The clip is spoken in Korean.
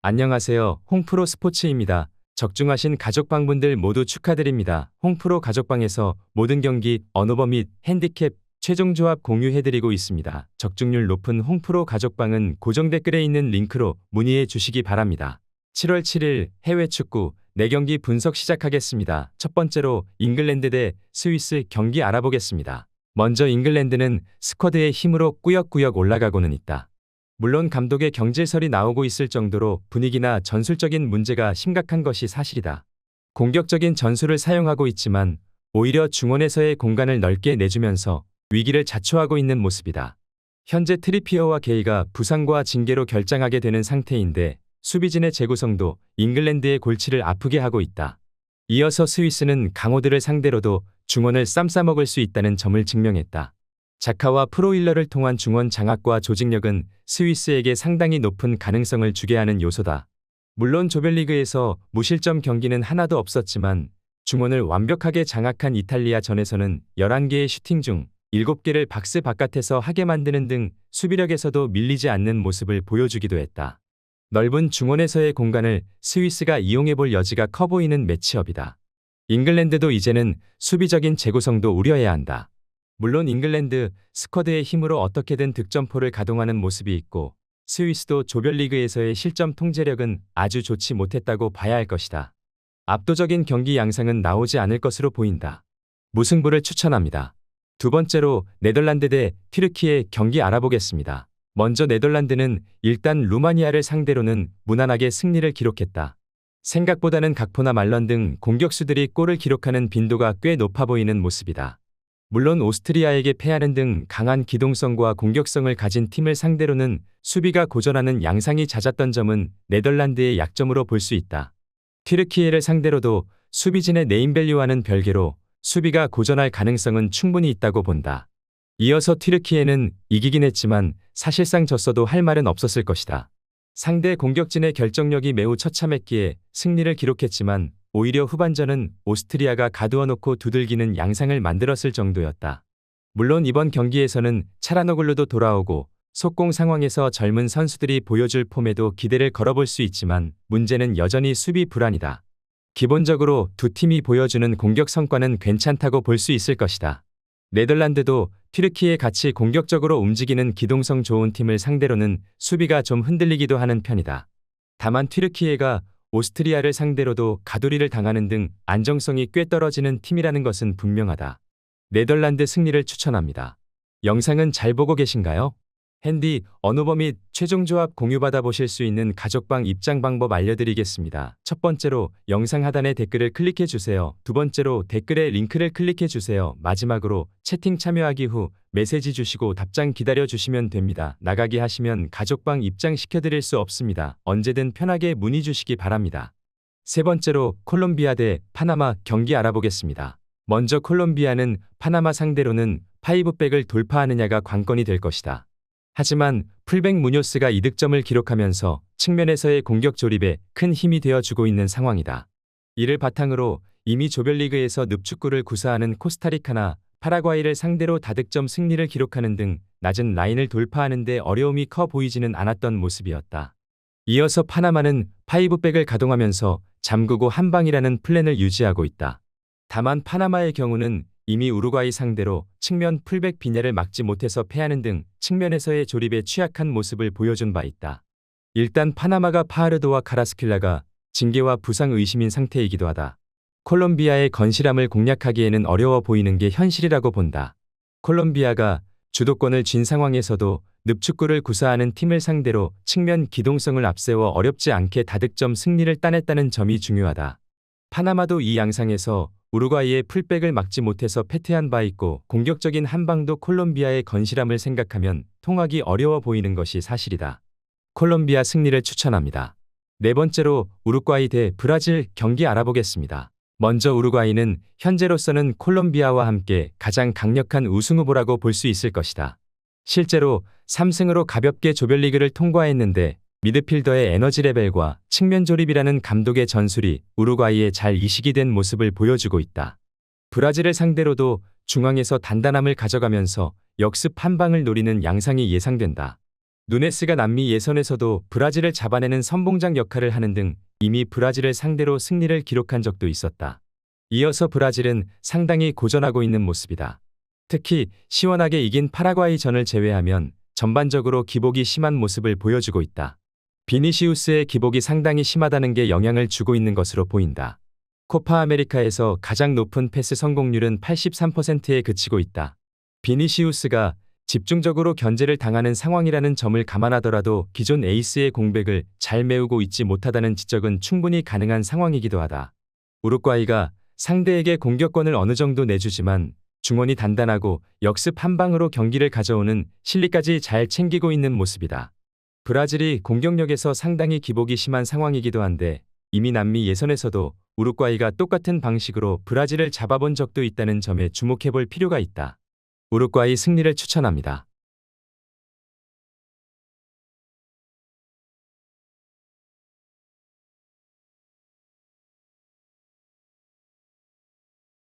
안녕하세요. 홍프로 스포츠입니다. 적중하신 가족방분들 모두 축하드립니다. 홍프로 가족방에서 모든 경기, 언오버 및 핸디캡, 최종 조합 공유해드리고 있습니다. 적중률 높은 홍프로 가족방은 고정 댓글에 있는 링크로 문의해 주시기 바랍니다. 7월 7일 해외 축구 4경기 분석 시작하겠습니다. 첫 번째로 잉글랜드 대 스위스 경기 알아보겠습니다. 먼저 잉글랜드는 스쿼드의 힘으로 꾸역꾸역 올라가고는 있다. 물론 감독의 경질설이 나오고 있을 정도로 분위기나 전술적인 문제가 심각한 것이 사실이다. 공격적인 전술을 사용하고 있지만 오히려 중원에서의 공간을 넓게 내주면서 위기를 자초하고 있는 모습이다. 현재 트리피어와 게이가 부상과 징계로 결장하게 되는 상태인데 수비진의 재구성도 잉글랜드의 골치를 아프게 하고 있다. 이어서 스위스는 강호들을 상대로도 중원을 쌈싸먹을 수 있다는 점을 증명했다. 자카와 프로일러를 통한 중원 장악과 조직력은 스위스에게 상당히 높은 가능성을 주게 하는 요소다. 물론 조별리그에서 무실점 경기는 하나도 없었지만 중원을 완벽하게 장악한 이탈리아 전에서는 11개의 슈팅 중 7개를 박스 바깥에서 하게 만드는 등 수비력에서도 밀리지 않는 모습을 보여주기도 했다. 넓은 중원에서의 공간을 스위스가 이용해볼 여지가 커 보이는 매치업이다. 잉글랜드도 이제는 수비적인 재구성도 우려해야 한다. 물론 잉글랜드 스쿼드의 힘으로 어떻게든 득점포를 가동하는 모습이 있고 스위스도 조별리그에서의 실점 통제력은 아주 좋지 못했다고 봐야 할 것이다. 압도적인 경기 양상은 나오지 않을 것으로 보인다. 무승부를 추천합니다. 두 번째로 네덜란드 대 튀르키예 경기 알아보겠습니다. 먼저 네덜란드는 일단 루마니아를 상대로는 무난하게 승리를 기록했다. 생각보다는 각포나 말런 등 공격수들이 골을 기록하는 빈도가 꽤 높아 보이는 모습이다. 물론 오스트리아에게 패하는 등 강한 기동성과 공격성을 가진 팀을 상대로는 수비가 고전하는 양상이 잦았던 점은 네덜란드의 약점으로 볼 수 있다. 튀르키예를 상대로도 수비진의 네임밸류와는 별개로 수비가 고전할 가능성은 충분히 있다고 본다. 이어서 튀르키예는 이기긴 했지만 사실상 졌어도 할 말은 없었을 것이다. 상대 공격진의 결정력이 매우 처참했기에 승리를 기록했지만 오히려 후반전은 오스트리아가 가두어놓고 두들기는 양상을 만들었을 정도였다. 물론 이번 경기에서는 차라노글루도 돌아오고 속공 상황에서 젊은 선수들이 보여줄 폼에도 기대를 걸어볼 수 있지만 문제는 여전히 수비 불안이다. 기본적으로 두 팀이 보여주는 공격 성과는 괜찮다고 볼 수 있을 것이다. 네덜란드도 튀르키예 같이 공격적으로 움직이는 기동성 좋은 팀을 상대로는 수비가 좀 흔들리기도 하는 편이다. 다만 튀르키예가 오스트리아를 상대로도 가두리를 당하는 등 안정성이 꽤 떨어지는 팀이라는 것은 분명하다. 네덜란드 승리를 추천합니다. 영상은 잘 보고 계신가요? 핸디, 언오버 및 최종 조합 공유받아 보실 수 있는 가족방 입장 방법 알려드리겠습니다. 첫 번째로 영상 하단에 댓글을 클릭해 주세요. 두 번째로 댓글에 링크를 클릭해 주세요. 마지막으로 채팅 참여하기 후 메시지 주시고 답장 기다려 주시면 됩니다. 나가기 하시면 가족방 입장 시켜드릴 수 없습니다. 언제든 편하게 문의 주시기 바랍니다. 세 번째로 콜롬비아 대 파나마 경기 알아보겠습니다. 먼저 콜롬비아는 파나마 상대로는 5백을 돌파하느냐가 관건이 될 것이다. 하지만 풀백 무뇨스가 이득점을 기록하면서 측면에서의 공격 조립에 큰 힘이 되어주고 있는 상황이다. 이를 바탕으로 이미 조별리그에서 늪축구를 구사하는 코스타리카나 파라과이를 상대로 다득점 승리를 기록하는 등 낮은 라인을 돌파하는 데 어려움이 커 보이지는 않았던 모습이었다. 이어서 파나마는 5백을 가동하면서 잠그고 한방이라는 플랜을 유지하고 있다. 다만 파나마의 경우는 이미 우루과이 상대로 측면 풀백 빈야를 막지 못해서 패하는 등 측면에서의 조립에 취약한 모습을 보여준 바 있다. 일단 파나마가 파하르도와 카라스킬라가 징계와 부상 의심인 상태이기도 하다. 콜롬비아의 건실함을 공략하기에는 어려워 보이는 게 현실이라고 본다. 콜롬비아가 주도권을 쥔 상황에서도 늪축구를 구사하는 팀을 상대로 측면 기동성을 앞세워 어렵지 않게 다득점 승리를 따냈다는 점이 중요하다. 파나마도 이 양상에서 우루과이의 풀백을 막지 못해서 패퇴한 바 있고 공격적인 한방도 콜롬비아의 건실함을 생각하면 통하기 어려워 보이는 것이 사실이다. 콜롬비아 승리를 추천합니다. 네 번째로 우루과이 대 브라질 경기 알아보겠습니다. 먼저 우루과이는 현재로서는 콜롬비아와 함께 가장 강력한 우승 후보라고 볼 수 있을 것이다. 실제로 3승으로 가볍게 조별리그를 통과했는데 미드필더의 에너지 레벨과 측면 조립이라는 감독의 전술이 우루과이에 잘 이식이 된 모습을 보여주고 있다. 브라질을 상대로도 중앙에서 단단함을 가져가면서 역습 한 방을 노리는 양상이 예상된다. 누네스가 남미 예선에서도 브라질을 잡아내는 선봉장 역할을 하는 등 이미 브라질을 상대로 승리를 기록한 적도 있었다. 이어서 브라질은 상당히 고전하고 있는 모습이다. 특히 시원하게 이긴 파라과이전을 제외하면 전반적으로 기복이 심한 모습을 보여주고 있다. 비니시우스의 기복이 상당히 심하다는 게 영향을 주고 있는 것으로 보인다. 코파 아메리카에서 가장 높은 패스 성공률은 83%에 그치고 있다. 비니시우스가 집중적으로 견제를 당하는 상황이라는 점을 감안하더라도 기존 에이스의 공백을 잘 메우고 있지 못하다는 지적은 충분히 가능한 상황이기도 하다. 우루과이가 상대에게 공격권을 어느 정도 내주지만 중원이 단단하고 역습 한 방으로 경기를 가져오는 실리까지 잘 챙기고 있는 모습이다. 브라질이 공격력에서 상당히 기복이 심한 상황이기도 한데 이미 남미 예선에서도 우루과이가 똑같은 방식으로 브라질을 잡아본 적도 있다는 점에 주목해볼 필요가 있다. 우루과이 승리를 추천합니다.